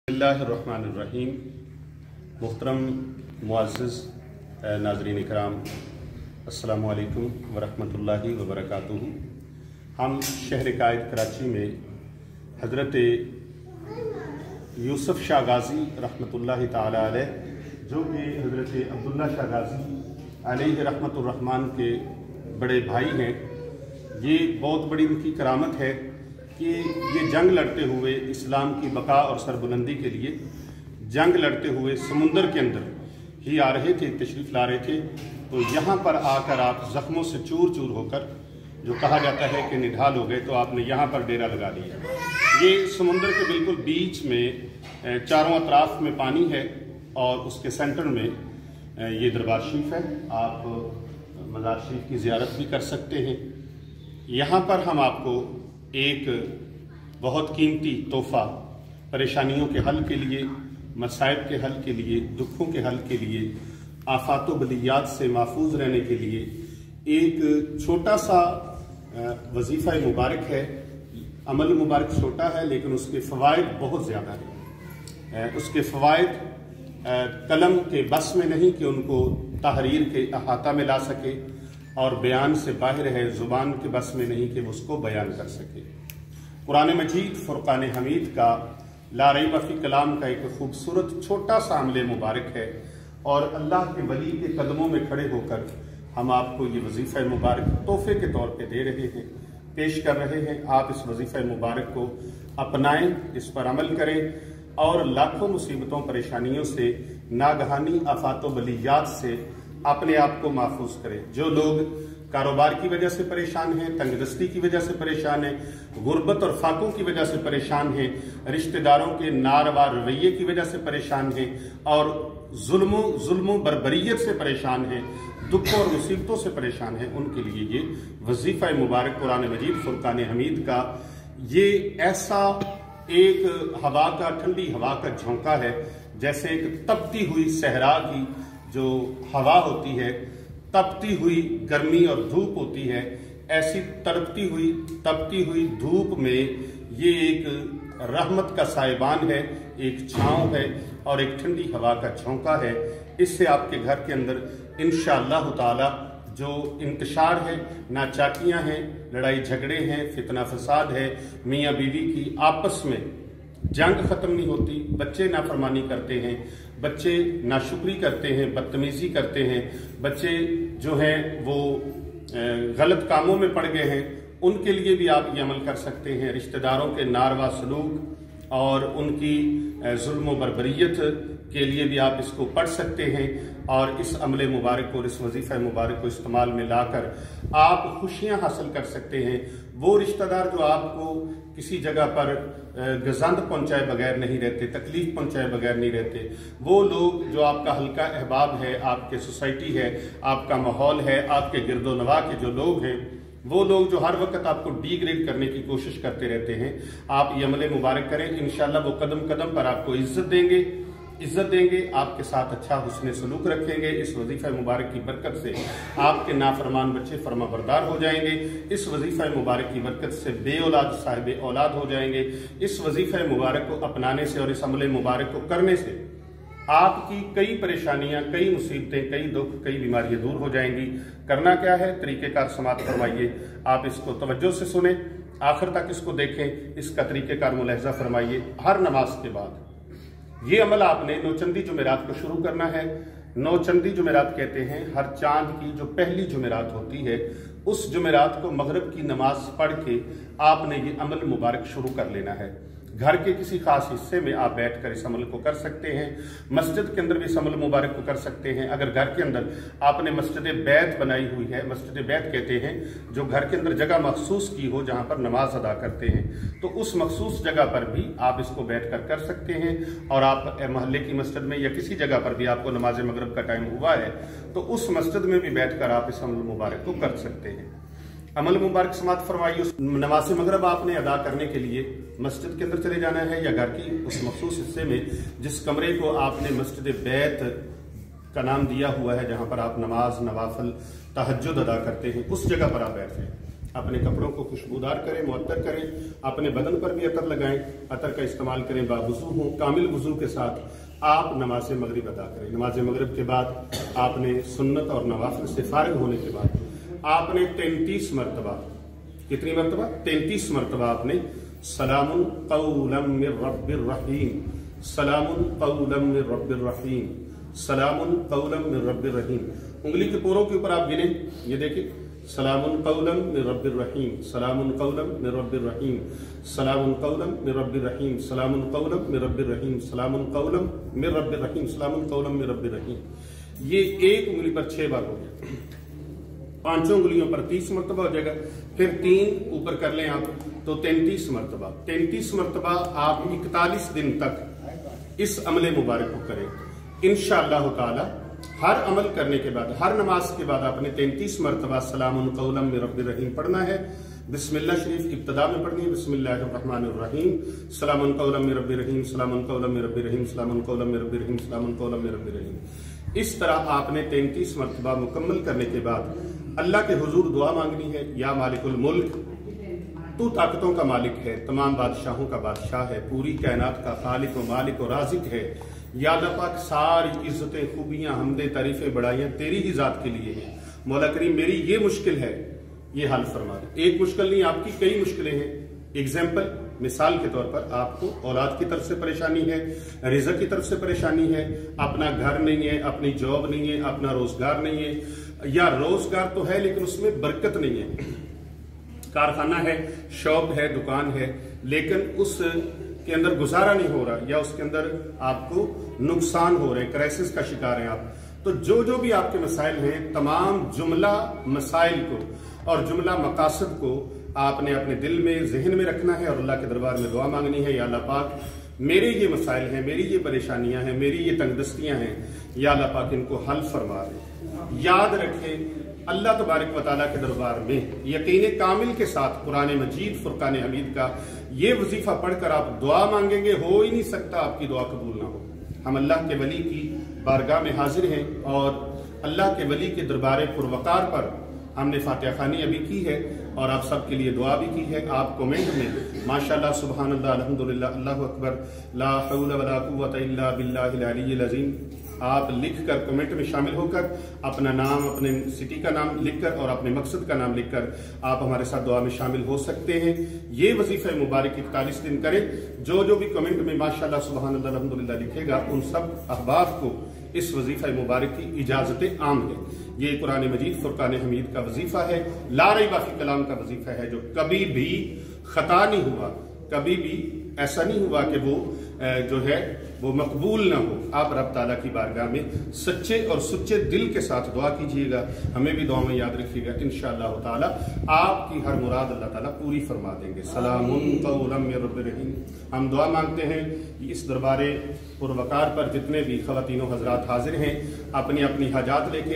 बिस्मिल्लाहिर्रहमानिर्रहीम। मुहतरम मुअज़्ज़िज़ नाज़रीन इकराम, अस्सलामु अलैकुम वरहमतुल्लाहि वबरकातुहू। हम शहर कायद कराची में हज़रत यूसुफ शाह गाज़ी रहमतुल्लाहि ताला अलैह, जो कि हज़रत अब्दुल्ला शाह गाज़ी अलैहि रहमतुर्रहमान के बड़े भाई हैं, ये बहुत बड़ी इनकी करामत है कि ये जंग लड़ते हुए इस्लाम की बका और सरबुलंदी के लिए जंग लड़ते हुए समुंदर के अंदर ही आ रहे थे, तशरीफ़ ला रहे थे। तो यहाँ पर आकर आप ज़ख्मों से चूर चूर होकर, जो कहा जाता है कि निढाल हो गए, तो आपने यहाँ पर डेरा लगा लिया। ये समुंदर के बिल्कुल बीच में चारों अतराफ में पानी है और उसके सेंटर में ये दरबार शरीफ है। आप मज़ार शरीफ की ज़ियारत भी कर सकते हैं। यहाँ पर हम आपको एक बहुत कीमती तोहफ़ा, परेशानियों के हल के लिए, मसाइब के हल के लिए, दुखों के हल के लिए, आफात व बलियात से महफूज रहने के लिए एक छोटा सा वजीफ़ा मुबारक है। अमल मुबारक छोटा है लेकिन उसके फ़वाइद बहुत ज़्यादा हैं। उसके फ़वाइद कलम के बस में नहीं कि उनको तहरीर के अहाता में ला सके, और बयान से बाहर है, ज़ुबान के बस में नहीं कि वो उसको बयान कर सके। कुरान मजीद फुरकान हमीद का ला रैब फी कलाम का एक खूबसूरत छोटा सा अमल मुबारक है, और अल्लाह के वली के कदमों में खड़े होकर हम आपको ये वजीफ़ा मुबारक तोहफे के तौर पे दे रहे हैं, पेश कर रहे हैं। आप इस वजीफ़ा मुबारक को अपनाएं, इस पर अमल करें और लाखों मुसीबतों परेशानियों से, नागहानी आफात व बलियात से अपने आप को महफूज करें। जो लोग कारोबार की वजह से परेशान हैं, तंगदस्ती की वजह से परेशान हैं, गुर्बत और फाकों की वजह से परेशान हैं, रिश्तेदारों के नारवा रवैये की वजह से परेशान हैं, और जुल्मों बर्बरियत से परेशान हैं, दुखों और मुसीबतों से परेशान हैं, उनके लिए ये वजीफ़ा मुबारक कुरान मजीद फुरकान हमीद का ये ऐसा एक हवा का, ठंडी हवा का झोंका है, जैसे एक तपती हुई सहरा की जो हवा होती है, तपती हुई गर्मी और धूप होती है, ऐसी तड़पती हुई धूप में ये एक रहमत का साइबान है, एक छांव है और एक ठंडी हवा का झोंका है। इससे आपके घर के अंदर इंशाअल्लाह ताला जो इंतशार है, नाचाकियां हैं, लड़ाई झगड़े हैं, फितना फसाद है, मियाँ बीवी की आपस में जंग खत्म नहीं होती, बच्चे नाफरमानी करते हैं, बच्चे नाशुक्री करते हैं, बदतमीजी करते हैं, बच्चे जो हैं वो गलत कामों में पड़ गए हैं, उनके लिए भी आप ये अमल कर सकते हैं। रिश्तेदारों के नारवा सलूक और उनकी जुल्म बर्बरियत के लिए भी आप इसको पढ़ सकते हैं, और इस अमल मुबारक को, इस वजीफ़ा मुबारक को इस्तेमाल में लाकर आप खुशियां हासिल कर सकते हैं। वो रिश्तेदार जो आपको किसी जगह पर गजंद पहुंचाए बगैर नहीं रहते, तकलीफ पहुंचाए बगैर नहीं रहते, वो लोग जो आपका हल्का अहबाब है, आपके सोसाइटी है, आपका माहौल है, आपके गिरदो नवा के जो लोग हैं, वो लोग जो हर वक्त आपको डिग्रेड करने की कोशिश करते रहते हैं, आप ये अमल मुबारक करें। इंशाअल्लाह वो कदम कदम पर आपको इज्जत देंगे, आपके साथ अच्छा हुस्न सलूक रखेंगे। इस वजीफ़ा मुबारक की बरकत से आपके नाफरमान बच्चे फरमाबरदार हो जाएंगे। इस वजीफ़ा मुबारक की बरकत से बे औलाद साहिब औलाद हो जाएंगे। इस वजीफ़ा मुबारक को अपनाने से और इस अमल मुबारक को करने से आपकी कई परेशानियां, कई मुसीबतें, कई दुख, कई बीमारियां दूर हो जाएंगी। करना क्या है, तरीक़ेकार समात फरमाइए। आप इसको तवज्जो से सुने, आखिर तक इसको देखें, इसका तरीक़ेकार मुलाहज़ा फरमाइए। हर नमाज के बाद ये अमल आपने नौचंदी जुमेरात को शुरू करना है। नौचंदी जुमेरात कहते हैं हर चांद की जो पहली जुमेरात होती है, उस जुमेरात को मगरिब की नमाज पढ़ के आपने ये अमल मुबारक शुरू कर लेना है। घर के किसी खास हिस्से में आप बैठकर इस अमल को कर सकते हैं, मस्जिद के अंदर भी इस अमल मुबारक को कर सकते हैं। अगर घर के अंदर आपने मस्जिद बैत बनाई हुई है, मस्जिद बैत कहते हैं जो घर के अंदर जगह मखसूस की हो जहां पर नमाज अदा करते हैं, तो उस मखसूस जगह पर भी आप इसको बैठकर कर सकते हैं। और आप मोहल्ले की मस्जिद में या किसी जगह पर भी आपको नमाज मगरिब का टाइम हुआ है तो उस मस्जिद में भी बैठकर आप इस अमल मुबारक को कर सकते हैं। अमल मुबारक समात फरमाइए। नमाज मगरिब आपने अदा करने के लिए मस्जिद के अंदर चले जाना है, या घर की उस मखसूस हिस्से में जिस कमरे को आपने मस्जिद बैत का नाम दिया हुआ है, जहां पर आप नमाज, नवाफिल, तहज्जुद अदा करते हैं, उस जगह पर आप बैठ जाएं। اپنے کپڑوں کو خوشبودار کریں، معطر کریں، اپنے بدن پر بھی عطر لگائیں، عطر کا استعمال کریں، باوضو ہوں، کامل وضو کے ساتھ آپ نماز مغرب ادا کریں۔ نماز مغرب کے بعد آپ نے سنت اور نوافل سے فارغ ہونے کے بعد آپ نے 33 مرتبہ، کتنی مرتبہ؟ 33 مرتبہ آپ نے سلام قولا من رب الرحیم، سلام قولا من رب الرحیم، سلام قولا من رب الرحیم، انگلی کے پوروں کے اوپر آپ گنیں، یہ دیکھیں، سلام قولا من رب الرحیم، سلام قولا من رب الرحیم، سلام قولا من رب الرحیم، سلام قولا من رب الرحیم، سلام قولا من رب الرحیم، سلام قولا من رب الرحیم۔ یہ ایک انگلی پر 6 بار ہو گیا، 5 انگلیوں پر 30 مرتبہ ہو جائے گا، پھر 3 اوپر کر لیں آپ تو 33 مرتبہ، 33 مرتبہ آپ 41 دن تک اس عمل مبارک کو کریں انشاءاللہ تعالی۔ ہر عمل کرنے کے بعد، ہر نماز کے بعد آپ نے 33 مرتبہ سلام قولا من رب الرحیم پڑھنا ہے۔ بسم اللہ شریف ابتدا میں پڑھنی ہے، بسم اللہ الرحمن الرحیم، سلام قولا من رب الرحیم، سلام قولا من رب الرحیم، سلام قولا من رب الرحیم، سلام قولا من رب الرحیم۔ اس طرح آپ نے 33 مرتبہ مکمل کرنے کے بعد اللہ کے حضور دعا مانگنی ہے، یا مالک الملک، تو طاقتوں کا مالک ہے، تمام بادشاہوں کا بادشاہ ہے، پوری کائنات کا خالق و مالک و رازق ہے، یا اللہ پاک ساری عزتیں، خوبیاں، حمدیں، تعریفیں، بڑائیاں تیری ہی ذات کے لیے ہیں، مولا کریم میری یہ مشکل ہے، یہ حل فرما دے۔ ایک مشکل نہیں، آپ کی کئی مشکلیں ہیں۔ ایگزامپل، مثال کے طور پر آپ کو اولاد کی طرف سے پریشانی ہے، رزق کی طرف سے پریشانی ہے، اپنا گھر نہیں ہے، اپنی جاب نہیں ہے، اپنا روزگار نہیں ہے، یا روزگار تو ہے لیکن اس میں برکت نہیں ہے، کارخانہ ہے، شاپ ہے، دکان ہے، لیکن اس کے اندر گزارا نہیں ہو رہا، یا اس کے اندر آپ کو نقصان ہو رہے ہیں، کرائسس کا شکار ہیں آپ۔ تو جو بھی آپ کے مسائل ہیں، تمام جملہ مسائل کو اور جملہ مقاصد کو آپ نے اپنے دل میں، ذہن میں رکھنا ہے اور اللہ کے دربار میں دعا مانگنی ہے، یا اللہ پاک میرے یہ مسائل ہیں، میری یہ پریشانیاں ہیں، میری یہ تنگ دستیاں ہیں، یا اللہ پاک ان کو حل فرما دے۔ یاد رکھیں، اللہ تبارک و تعالیٰ کے دربار میں یقین کامل کے ساتھ قرآن مجید فرقان حمید کا یہ وظیفہ پڑھ کر آپ دعا مانگیں گے، ہو ہی نہیں سکتا آپ کی دعا قبول نہ ہو۔ ہم اللہ کے ولی کی بارگاہ میں حاضر ہیں اور اللہ کے ولی کے دربار پروقار پر ہم نے فاتحہ خوانی ابھی کی ہے اور آپ سب کے لیے دعا بھی کی ہے۔ آپ کومنٹ میں ماشاءاللہ، سبحان اللہ، الحمدللہ، اللہ اکبر، لا حول ولا قوت الا باللہ العلی العظیم، آپ لکھ کر کمنٹ میں شامل ہو کر اپنا نام، اپنے سٹی کا نام لکھ کر اور اپنے مقصد کا نام لکھ کر آپ ہمارے ساتھ دعا میں شامل ہو سکتے ہیں۔ یہ وظیفہ مبارک 41 دن کریں۔ جو بھی کمنٹ میں ماشاءاللہ، سبحان اللہ، الحمدللہ لکھے گا، ان سب احباب کو اس وظیفہ مبارک کی اجازت عام ہے۔ یہ قرآن مجید فرقان حمید کا وظیفہ ہے، لا ریب فی کلام کا وظیفہ ہے، جو کبھی بھی خطا نہیں ہوا، کبھی بھی ایسا نہیں ہوا کہ وہ جو ہے وہ مقبول نہ ہو۔ آپ رب تعالیٰ کی بارگاہ میں سچے اور سچے دل کے ساتھ دعا کیجئے گا، ہمیں بھی دعا میں یاد رکھیے گا، انشاءاللہ تعالیٰ آپ کی ہر مراد اللہ تعالیٰ پوری فرما دیں گے۔ سلام قولا من رب الرحیم۔ ہم دعا مانگتے ہیں کہ اس دربار پروقار پر جتنے بھی خواتین و حضرات حاضر ہیں، اپنی اپنی حاجات لے کے